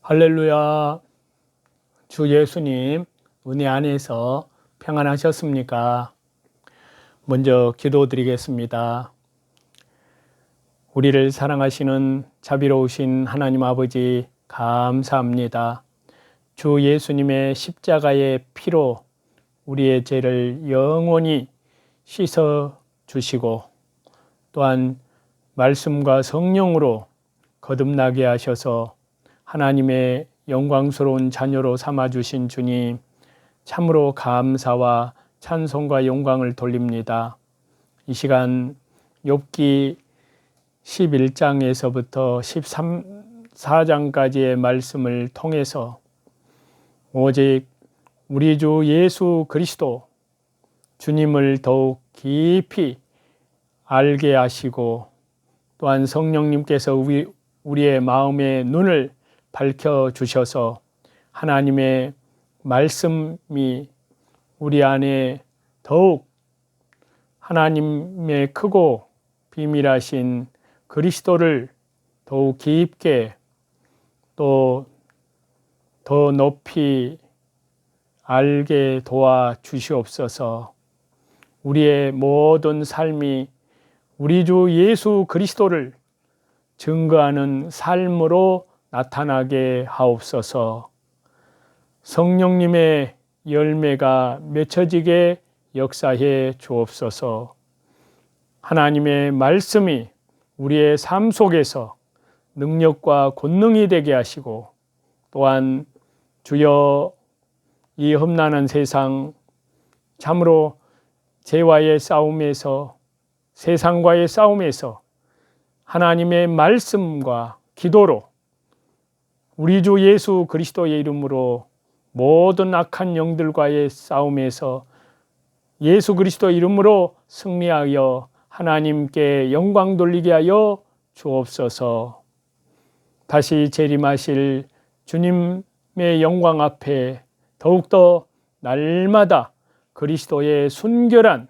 할렐루야. 주 예수님 은혜 안에서 평안하셨습니까? 먼저 기도드리겠습니다. 우리를 사랑하시는 자비로우신 하나님 아버지 감사합니다. 주 예수님의 십자가의 피로 우리의 죄를 영원히 씻어 주시고 또한 말씀과 성령으로 거듭나게 하셔서 하나님의 영광스러운 자녀로 삼아주신 주님, 참으로 감사와 찬송과 영광을 돌립니다. 이 시간 욥기 11장에서부터 14장까지의 말씀을 통해서 오직 우리 주 예수 그리스도 주님을 더욱 깊이 알게 하시고 또한 성령님께서 우리의 마음의 눈을 밝혀주셔서 하나님의 말씀이 우리 안에 더욱 하나님의 크고 비밀하신 그리스도를 더욱 깊게 또 더 높이 알게 도와주시옵소서. 우리의 모든 삶이 우리 주 예수 그리스도를 증거하는 삶으로 나타나게 하옵소서. 성령님의 열매가 맺혀지게 역사해 주옵소서. 하나님의 말씀이 우리의 삶 속에서 능력과 권능이 되게 하시고 또한 주여 이 험난한 세상 참으로 죄와의 싸움에서 세상과의 싸움에서 하나님의 말씀과 기도로 우리 주 예수 그리스도의 이름으로 모든 악한 영들과의 싸움에서 예수 그리스도 이름으로 승리하여 하나님께 영광 돌리게 하여 주옵소서. 다시 재림하실 주님의 영광 앞에 더욱더 날마다 그리스도의 순결한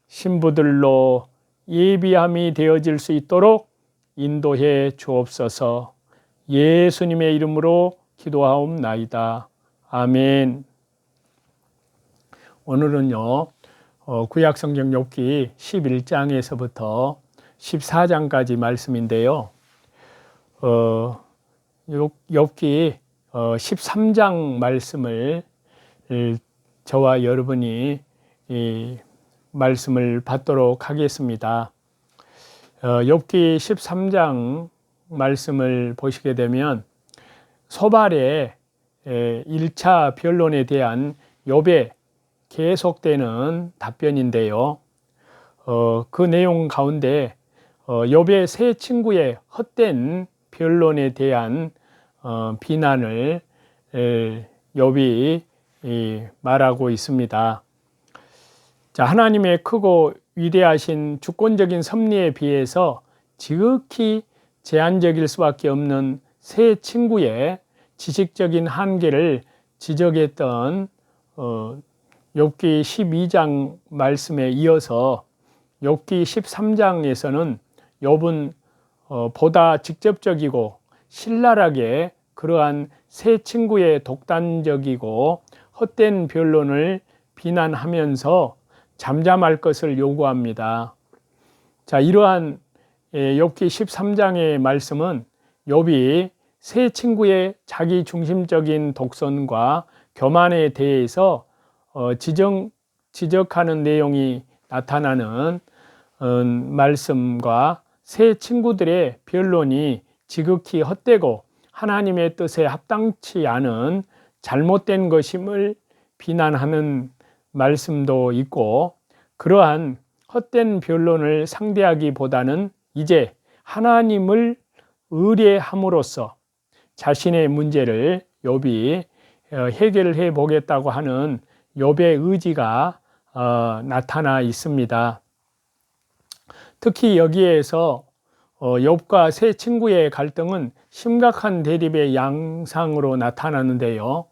신부들로 예비함이 되어질 수 있도록 인도해 주옵소서. 예수님의 이름으로 기도하옵나이다. 아멘. 오늘은요 구약성경 욥기 11장에서부터 14장까지 말씀인데요. 욥기 13장 말씀을 저와 여러분이 이 말씀을 받도록 하겠습니다. 욥기 13장 말씀을 보시게 되면 소발의 1차 변론에 대한 욥의 계속되는 답변인데요. 그 내용 가운데 욥의 세 친구의 헛된 변론에 대한 비난을 욥이 말하고 있습니다. 자, 하나님의 크고 위대하신 주권적인 섭리에 비해서 지극히 제한적일 수밖에 없는 세 친구의 지식적인 한계를 지적했던 욥기 12장 말씀에 이어서 욥기 13장에서는 욥은 보다 직접적이고 신랄하게 그러한 세 친구의 독단적이고 헛된 변론을 비난하면서 잠잠할 것을 요구합니다. 자, 이러한 욥기 13장의 말씀은 욥이 세 친구의 자기 중심적인 독선과 교만에 대해서 지적하는 내용이 나타나는 말씀과 세 친구들의 변론이 지극히 헛되고 하나님의 뜻에 합당치 않은 잘못된 것임을 비난하는 말씀도 있고, 그러한 헛된 변론을 상대하기보다는 이제 하나님을 의뢰함으로써 자신의 문제를 욥이 해결해 보겠다고 하는 욥의 의지가 나타나 있습니다. 특히 여기에서 욥과 세 친구의 갈등은 심각한 대립의 양상으로 나타나는데요.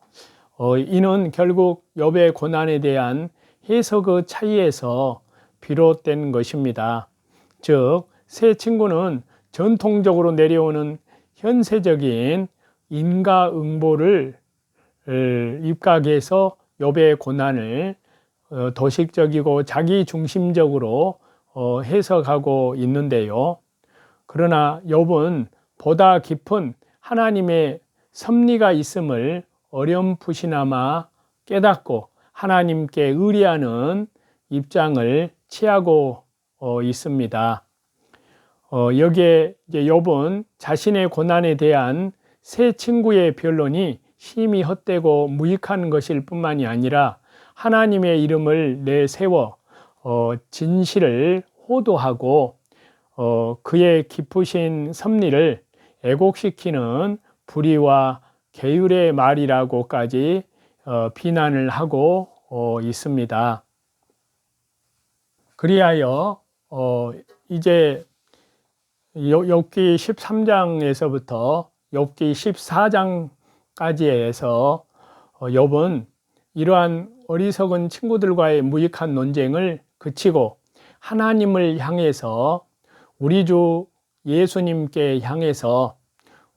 이는 결국 욥의 고난에 대한 해석의 차이에서 비롯된 것입니다. 즉, 세 친구는 전통적으로 내려오는 현세적인 인과응보를 입각해서 욥의 고난을 도식적이고 자기중심적으로 해석하고 있는데요. 그러나 욥은 보다 깊은 하나님의 섭리가 있음을 어렴풋이나마 깨닫고 하나님께 의뢰하는 입장을 취하고 있습니다. 여기에 이제 욥은 자신의 고난에 대한 세 친구의 변론이 심히 헛되고 무익한 것일 뿐만이 아니라 하나님의 이름을 내세워 진실을 호도하고 그의 깊으신 섭리를 애곡시키는 불의와 계율의 말이라고까지 비난을 하고 있습니다. 그리하여 이제 욥기 13장에서부터 욥기 14장까지에서 욥은 이러한 어리석은 친구들과의 무익한 논쟁을 그치고 하나님을 향해서 우리 주 예수님께 향해서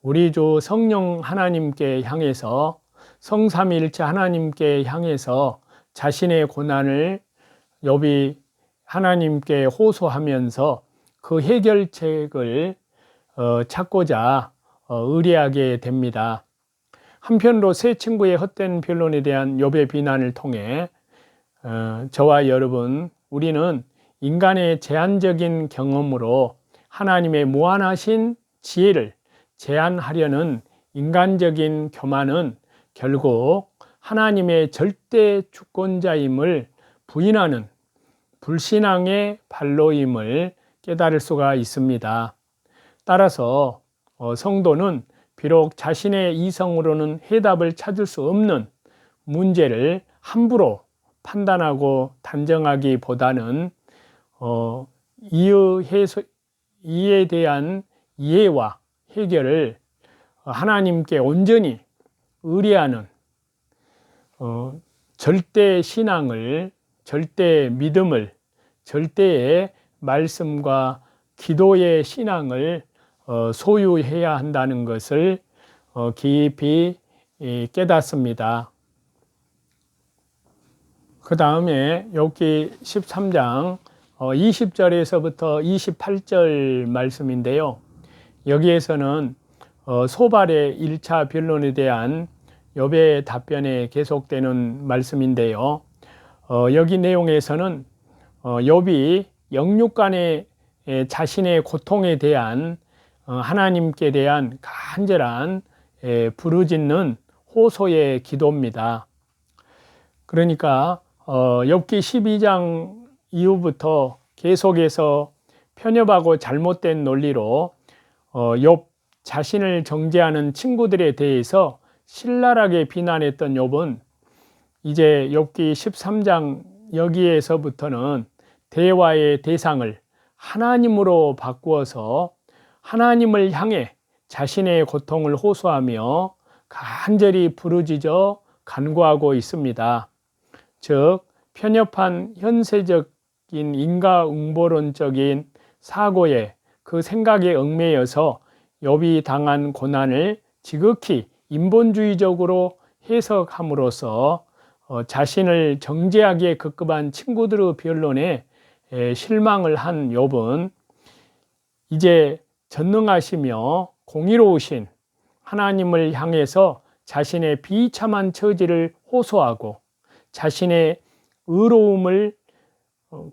우리 주 성령 하나님께 향해서 성삼위일체 하나님께 향해서 자신의 고난을 욥이 하나님께 호소하면서 그 해결책을 찾고자 의뢰하게 됩니다. 한편으로 세 친구의 헛된 변론에 대한 욥의 비난을 통해 저와 여러분, 우리는 인간의 제한적인 경험으로 하나님의 무한하신 지혜를 제한하려는 인간적인 교만은 결국 하나님의 절대 주권자임을 부인하는 불신앙의 발로임을 깨달을 수가 있습니다. 따라서 성도는 비록 자신의 이성으로는 해답을 찾을 수 없는 문제를 함부로 판단하고 단정하기보다는 이에 대한 이해와 해결을 하나님께 온전히 의뢰하는 절대 신앙을, 절대 믿음을, 절대의 말씀과 기도의 신앙을 소유해야 한다는 것을 깊이 깨닫습니다. 그 다음에 욥기 13장 20절에서부터 28절 말씀인데요. 여기에서는 소발의 1차 변론에 대한 욥의 답변에 계속되는 말씀인데요. 여기 내용에서는 욥이 영육간의 자신의 고통에 대한 하나님께 대한 간절한 부르짖는 호소의 기도입니다. 그러니까 욥기 12장 이후부터 계속해서 편협하고 잘못된 논리로 욥 자신을 정죄하는 친구들에 대해서 신랄하게 비난했던 욥은 이제 욥기 13장 여기에서부터는 대화의 대상을 하나님으로 바꾸어서 하나님을 향해 자신의 고통을 호소하며 간절히 부르짖어 간구하고 있습니다. 즉 편협한 현세적인 인과응보론적인 사고에 그 생각에 얽매여서 욥이 당한 고난을 지극히 인본주의적으로 해석함으로써 자신을 정죄하기에 급급한 친구들의 변론에 실망을 한 욥은 이제 전능하시며 공의로우신 하나님을 향해서 자신의 비참한 처지를 호소하고 자신의 의로움을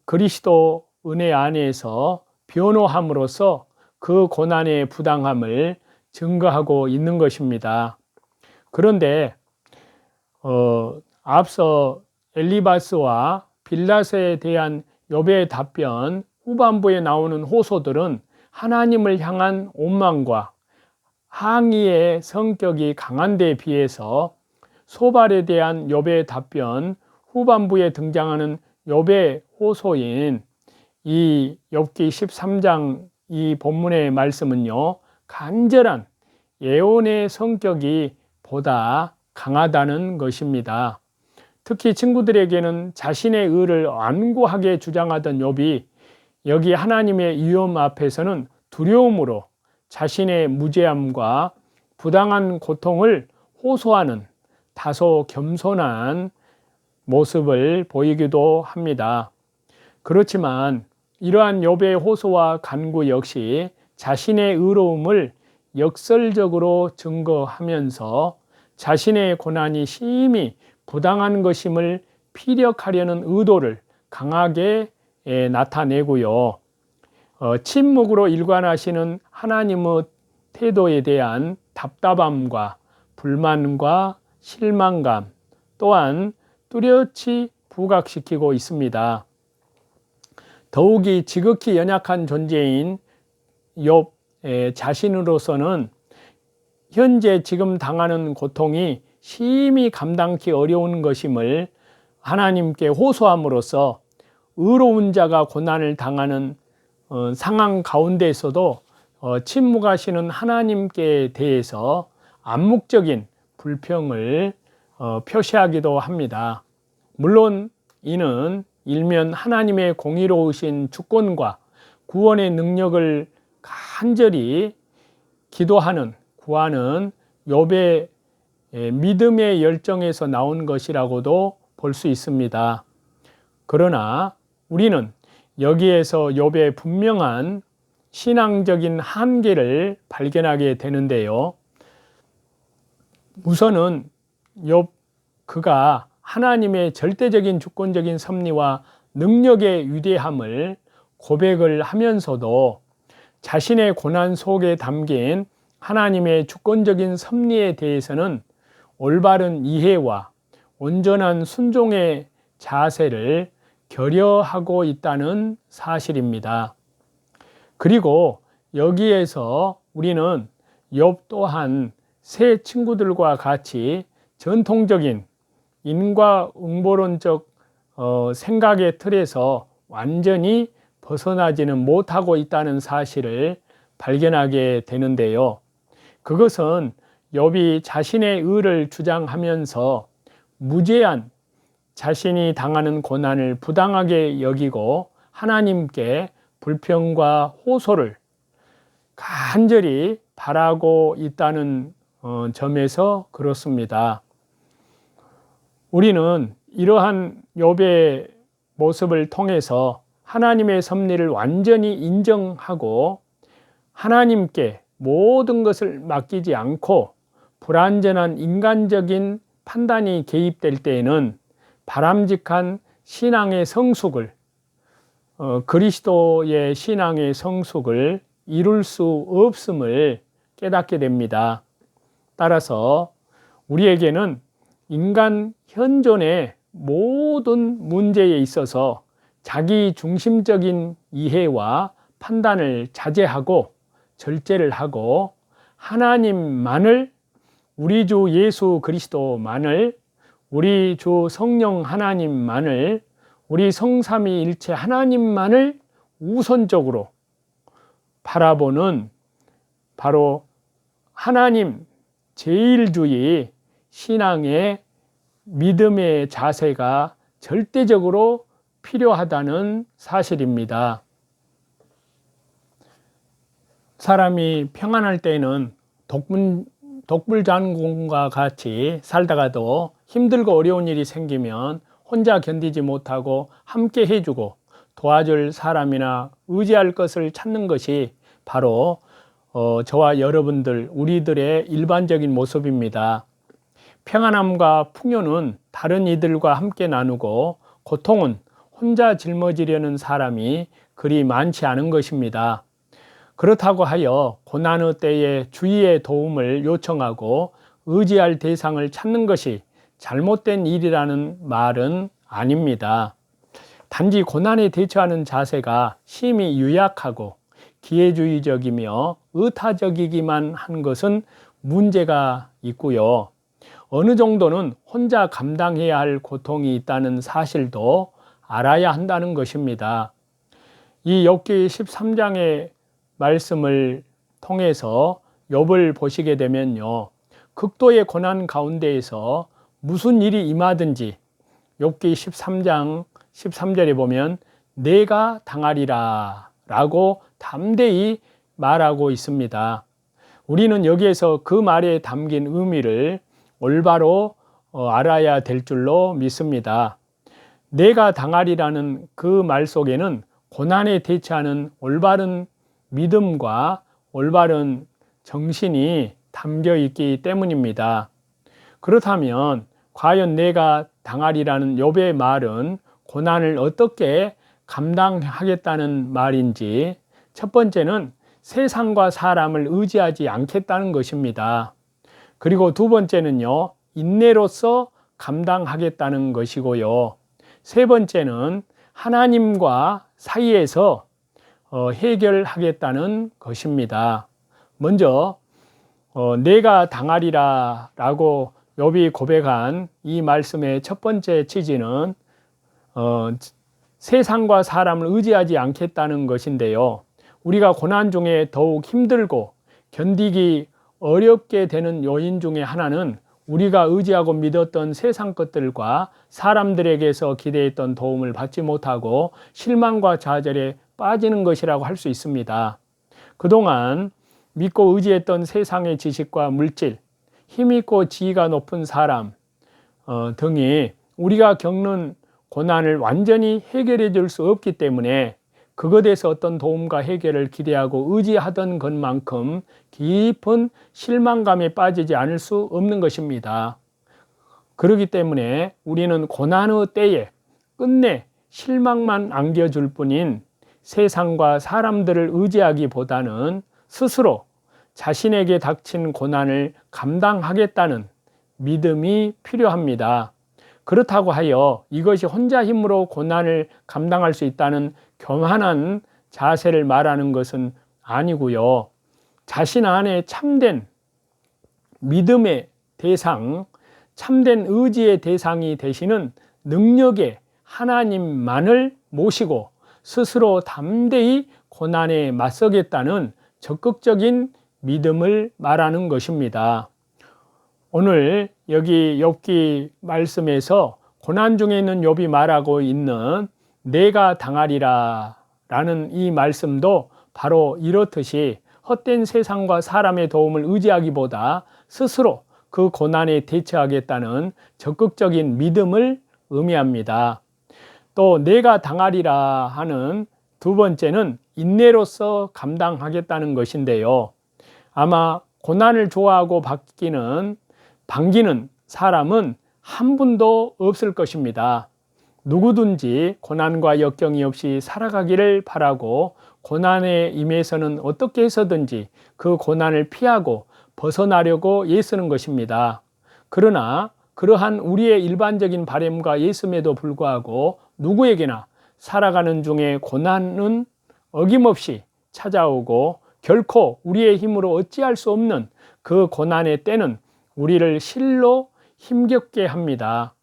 그리스도 은혜 안에서 변호함으로써 그 고난의 부당함을 증거하고 있는 것입니다. 그런데 앞서 엘리바스와 빌닷에 대한 욥의 답변 후반부에 나오는 호소들은 하나님을 향한 원망과 항의의 성격이 강한 데 비해서 소발에 대한 욥의 답변 후반부에 등장하는 욥의 호소인 이 욥기 13장 이 본문의 말씀은요, 간절한 예언의 성격이 보다 강하다는 것입니다. 특히 친구들에게는 자신의 의를 완고하게 주장하던 욥이 여기 하나님의 위엄 앞에서는 두려움으로 자신의 무죄함과 부당한 고통을 호소하는 다소 겸손한 모습을 보이기도 합니다. 그렇지만 이러한 욥의 호소와 간구 역시 자신의 의로움을 역설적으로 증거하면서 자신의 고난이 심히 부당한 것임을 피력하려는 의도를 강하게 나타내고요. 침묵으로 일관하시는 하나님의 태도에 대한 답답함과 불만과 실망감 또한 뚜렷이 부각시키고 있습니다. 더욱이 지극히 연약한 존재인 욥 자신으로서는 현재 지금 당하는 고통이 심히 감당하기 어려운 것임을 하나님께 호소함으로써 의로운 자가 고난을 당하는 상황 가운데에서도 침묵하시는 하나님께 대해서 암묵적인 불평을 표시하기도 합니다. 물론 이는 일면 하나님의 공의로우신 주권과 구원의 능력을 간절히 기도하는 구하는 욥의 믿음의 열정에서 나온 것이라고도 볼 수 있습니다. 그러나 우리는 여기에서 욥의 분명한 신앙적인 한계를 발견하게 되는데요. 우선은 욥 그가 하나님의 절대적인 주권적인 섭리와 능력의 위대함을 고백을 하면서도 자신의 고난 속에 담긴 하나님의 주권적인 섭리에 대해서는 올바른 이해와 온전한 순종의 자세를 결여하고 있다는 사실입니다. 그리고 여기에서 우리는 욥 또한 새 친구들과 같이 전통적인 인과응보론적 생각의 틀에서 완전히 벗어나지는 못하고 있다는 사실을 발견하게 되는데요. 그것은 욥이 자신의 의를 주장하면서 무제한 자신이 당하는 고난을 부당하게 여기고 하나님께 불평과 호소를 간절히 바라고 있다는 점에서 그렇습니다. 우리는 이러한 욥의 모습을 통해서 하나님의 섭리를 완전히 인정하고 하나님께 모든 것을 맡기지 않고 불완전한 인간적인 판단이 개입될 때에는 바람직한 신앙의 성숙을 그리스도의 신앙의 성숙을 이룰 수 없음을 깨닫게 됩니다. 따라서 우리에게는 인간 현존의 모든 문제에 있어서 자기 중심적인 이해와 판단을 자제하고 절제를 하고 하나님만을, 우리 주 예수 그리스도만을, 우리 주 성령 하나님만을, 우리 성삼위일체 하나님만을 우선적으로 바라보는 바로 하나님 제일주의 신앙의 믿음의 자세가 절대적으로 필요하다는 사실입니다. 사람이 평안할 때는 독불장군과 같이 살다가도 힘들고 어려운 일이 생기면 혼자 견디지 못하고 함께 해주고 도와줄 사람이나 의지할 것을 찾는 것이 바로 저와 여러분들 우리들의 일반적인 모습입니다. 평안함과 풍요는 다른 이들과 함께 나누고 고통은 혼자 짊어지려는 사람이 그리 많지 않은 것입니다. 그렇다고 하여 고난의 때에 주위의 도움을 요청하고 의지할 대상을 찾는 것이 잘못된 일이라는 말은 아닙니다. 단지 고난에 대처하는 자세가 심히 유약하고 기회주의적이며 의타적이기만 한 것은 문제가 있고요. 어느 정도는 혼자 감당해야 할 고통이 있다는 사실도 알아야 한다는 것입니다. 이 욥기 13장의 말씀을 통해서 욥을 보시게 되면요, 극도의 고난 가운데에서 무슨 일이 임하든지 욥기 13장 13절에 보면 내가 당하리라 라고 담대히 말하고 있습니다. 우리는 여기에서 그 말에 담긴 의미를 올바로 알아야 될 줄로 믿습니다. 내가 당하리라는 그 말 속에는 고난에 대처하는 올바른 믿음과 올바른 정신이 담겨 있기 때문입니다. 그렇다면 과연 내가 당하리라는 욥의 말은 고난을 어떻게 감당하겠다는 말인지, 첫 번째는 세상과 사람을 의지하지 않겠다는 것입니다. 그리고 두 번째는요, 인내로서 감당하겠다는 것이고요. 세 번째는 하나님과 사이에서 해결하겠다는 것입니다. 먼저 내가 당하리라 라고 욥이 고백한 이 말씀의 첫 번째 취지는 세상과 사람을 의지하지 않겠다는 것인데요. 우리가 고난 중에 더욱 힘들고 견디기 어렵게 되는 요인 중에 하나는 우리가 의지하고 믿었던 세상 것들과 사람들에게서 기대했던 도움을 받지 못하고 실망과 좌절에 빠지는 것이라고 할 수 있습니다. 그동안 믿고 의지했던 세상의 지식과 물질, 힘있고 지위가 높은 사람 등이 우리가 겪는 고난을 완전히 해결해 줄 수 없기 때문에 그것에서 어떤 도움과 해결을 기대하고 의지하던 것만큼 깊은 실망감에 빠지지 않을 수 없는 것입니다. 그렇기 때문에 우리는 고난의 때에 끝내 실망만 안겨줄 뿐인 세상과 사람들을 의지하기보다는 스스로 자신에게 닥친 고난을 감당하겠다는 믿음이 필요합니다. 그렇다고 하여 이것이 혼자 힘으로 고난을 감당할 수 있다는 교만한 자세를 말하는 것은 아니고요. 자신 안에 참된 믿음의 대상, 참된 의지의 대상이 되시는 능력의 하나님만을 모시고 스스로 담대히 고난에 맞서겠다는 적극적인 믿음을 말하는 것입니다. 오늘 여기 욥기 말씀에서 고난 중에 있는 욥이 말하고 있는 내가 당하리라 라는 이 말씀도 바로 이렇듯이 헛된 세상과 사람의 도움을 의지하기보다 스스로 그 고난에 대처하겠다는 적극적인 믿음을 의미합니다. 또 내가 당하리라 하는 두 번째는 인내로서 감당하겠다는 것인데요. 아마 고난을 좋아하고 반기는 사람은 한 분도 없을 것입니다. 누구든지 고난과 역경이 없이 살아가기를 바라고 고난에 임해서는 어떻게 해서든지 그 고난을 피하고 벗어나려고 애쓰는 것입니다. 그러나 그러한 우리의 일반적인 바람과 애씀에도 불구하고 누구에게나 살아가는 중에 고난은 어김없이 찾아오고 결코 우리의 힘으로 어찌할 수 없는 그 고난의 때는 우리를 실로 힘겹게 합니다.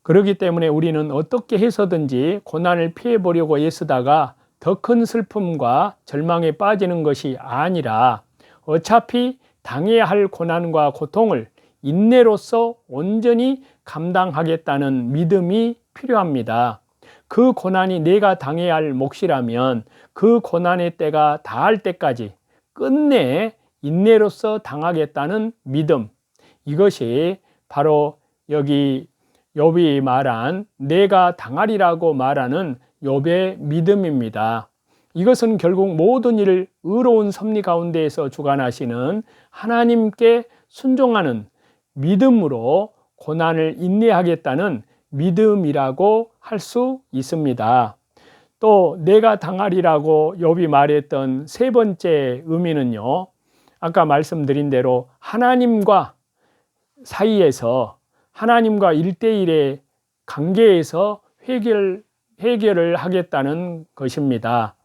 그렇기 때문에 우리는 어떻게 해서든지 고난을 피해보려고 애쓰다가 더 큰 슬픔과 절망에 빠지는 것이 아니라 어차피 당해야 할 고난과 고통을 인내로서 온전히 감당하겠다는 믿음이 필요합니다. 그 고난이 내가 당해야 할 몫이라면 그 고난의 때가 닿을 때까지 끝내 인내로서 당하겠다는 믿음, 이것이 바로 여기 욥이 말한 내가 당하리라고 말하는 욥의 믿음입니다. 이것은 결국 모든 일을 의로운 섭리 가운데에서 주관하시는 하나님께 순종하는 믿음으로 고난을 인내하겠다는 믿음이라고 할 수 있습니다. 또 내가 당하리라고 욥이 말했던 세 번째 의미는요, 아까 말씀드린 대로 하나님과 사이에서 하나님과 1대1의 관계에서 해결을 하겠다는 것입니다.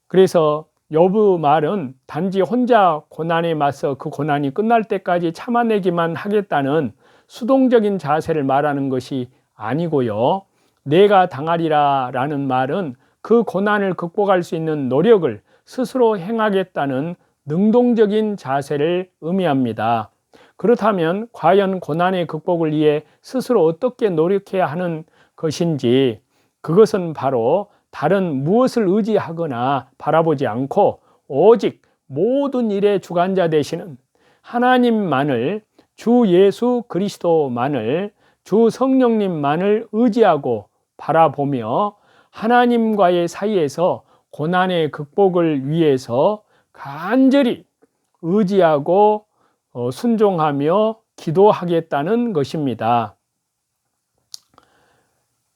그래서 욥의 말은 단지 혼자 고난에 맞서 그 고난이 끝날 때까지 참아내기만 하겠다는 수동적인 자세를 말하는 것이 아니고요. 내가 당하리라 라는 말은 그 고난을 극복할 수 있는 노력을 스스로 행하겠다는 능동적인 자세를 의미합니다. 그렇다면 과연 고난의 극복을 위해 스스로 어떻게 노력해야 하는 것인지, 그것은 바로 다른 무엇을 의지하거나 바라보지 않고 오직 모든 일의 주관자 되시는 하나님만을, 주 예수 그리스도만을, 주 성령님만을 의지하고 바라보며 하나님과의 사이에서 고난의 극복을 위해서 간절히 의지하고 순종하며 기도하겠다는 것입니다.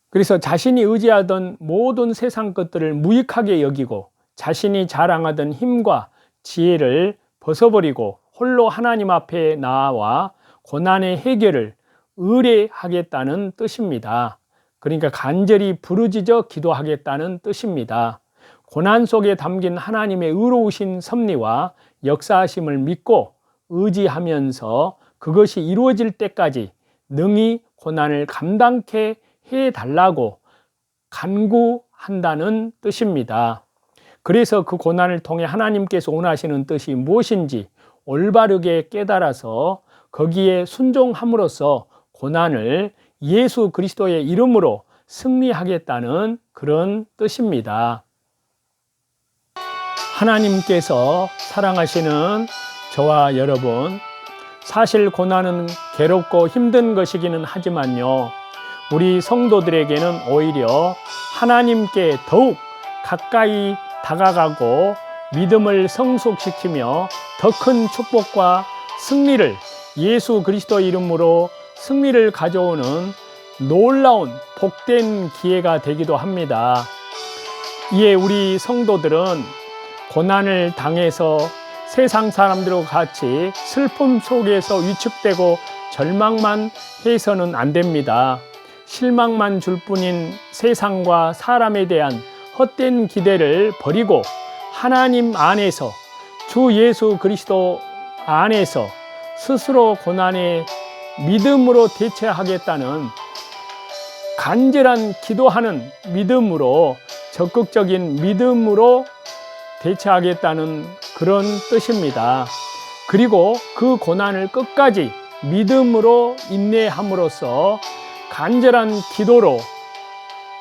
그래서 자신이 의지하던 모든 세상 것들을 무익하게 여기고 자신이 자랑하던 힘과 지혜를 벗어버리고 홀로 하나님 앞에 나와 고난의 해결을 의뢰하겠다는 뜻입니다. 그러니까 간절히 부르짖어 기도하겠다는 뜻입니다. 고난 속에 담긴 하나님의 의로우신 섭리와 역사하심을 믿고 의지하면서 그것이 이루어질 때까지 능히 고난을 감당케 해달라고 간구한다는 뜻입니다. 그래서 그 고난을 통해 하나님께서 원하시는 뜻이 무엇인지 올바르게 깨달아서 거기에 순종함으로써 고난을 예수 그리스도의 이름으로 승리하겠다는 그런 뜻입니다. 하나님께서 사랑하시는 저와 여러분, 사실 고난은 괴롭고 힘든 것이기는 하지만요, 우리 성도들에게는 오히려 하나님께 더욱 가까이 다가가고 믿음을 성숙시키며 더 큰 축복과 승리를, 예수 그리스도 이름으로 승리를 가져오는 놀라운 복된 기회가 되기도 합니다. 이에 우리 성도들은 고난을 당해서 세상 사람들과 같이 슬픔 속에서 위축되고 절망만 해서는 안 됩니다. 실망만 줄 뿐인 세상과 사람에 대한 헛된 기대를 버리고 하나님 안에서, 주 예수 그리스도 안에서 스스로 고난에 믿음으로 대처하겠다는 간절한 기도하는 믿음으로, 적극적인 믿음으로 대처하겠다는 그런 뜻입니다. 그리고 그 고난을 끝까지 믿음으로 인내함으로써 간절한 기도로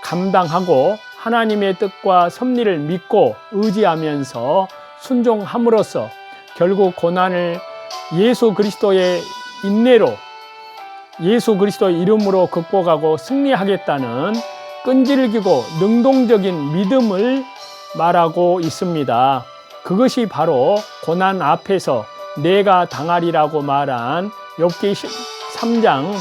감당하고 하나님의 뜻과 섭리를 믿고 의지하면서 순종함으로써 결국 고난을 예수 그리스도의 인내로, 예수 그리스도의 이름으로 극복하고 승리하겠다는 끈질기고 능동적인 믿음을 말하고 있습니다. 그것이 바로 고난 앞에서 내가 당하리라고 말한 욥기 3장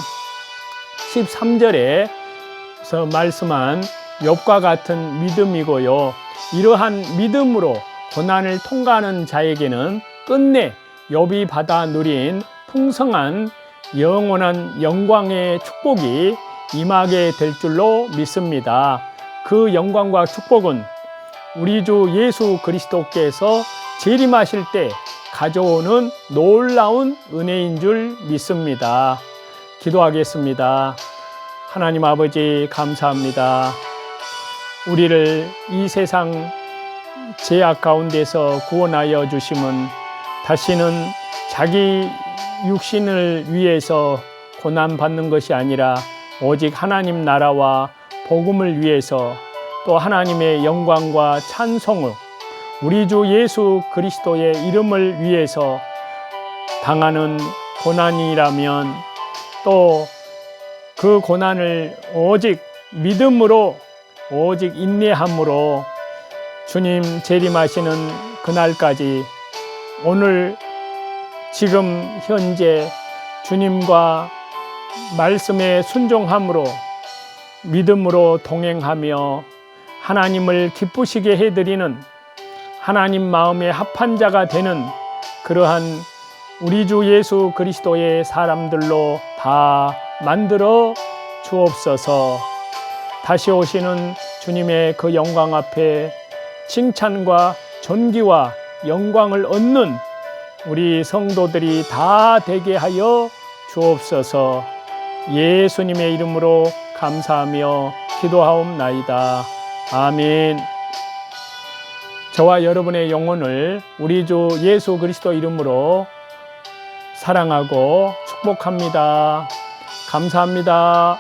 13절에서 말씀한 욥과 같은 믿음이고요. 이러한 믿음으로 고난을 통과하는 자에게는 끝내 욥이 받아 누린 풍성한 영원한 영광의 축복이 임하게 될 줄로 믿습니다. 그 영광과 축복은 우리 주 예수 그리스도께서 재림하실 때 가져오는 놀라운 은혜인 줄 믿습니다. 기도하겠습니다. 하나님 아버지, 감사합니다. 우리를 이 세상 죄악 가운데서 구원하여 주심은 다시는 자기 육신을 위해서 고난받는 것이 아니라 오직 하나님 나라와 복음을 위해서, 또 하나님의 영광과 찬송을 우리 주 예수 그리스도의 이름을 위해서 당하는 고난이라면, 또 그 고난을 오직 믿음으로, 오직 인내함으로 주님 재림하시는 그날까지 오늘 지금 현재 주님과 말씀에 순종함으로 믿음으로 동행하며 하나님을 기쁘시게 해드리는, 하나님 마음에 합한 자가 되는 그러한 우리 주 예수 그리스도의 사람들로 다 만들어 주옵소서. 다시 오시는 주님의 그 영광 앞에 칭찬과 존귀와 영광을 얻는 우리 성도들이 다 되게 하여 주옵소서. 예수님의 이름으로 감사하며 기도하옵나이다. 아멘. 저와 여러분의 영혼을 우리 주 예수 그리스도 이름으로 사랑하고 축복합니다. 감사합니다.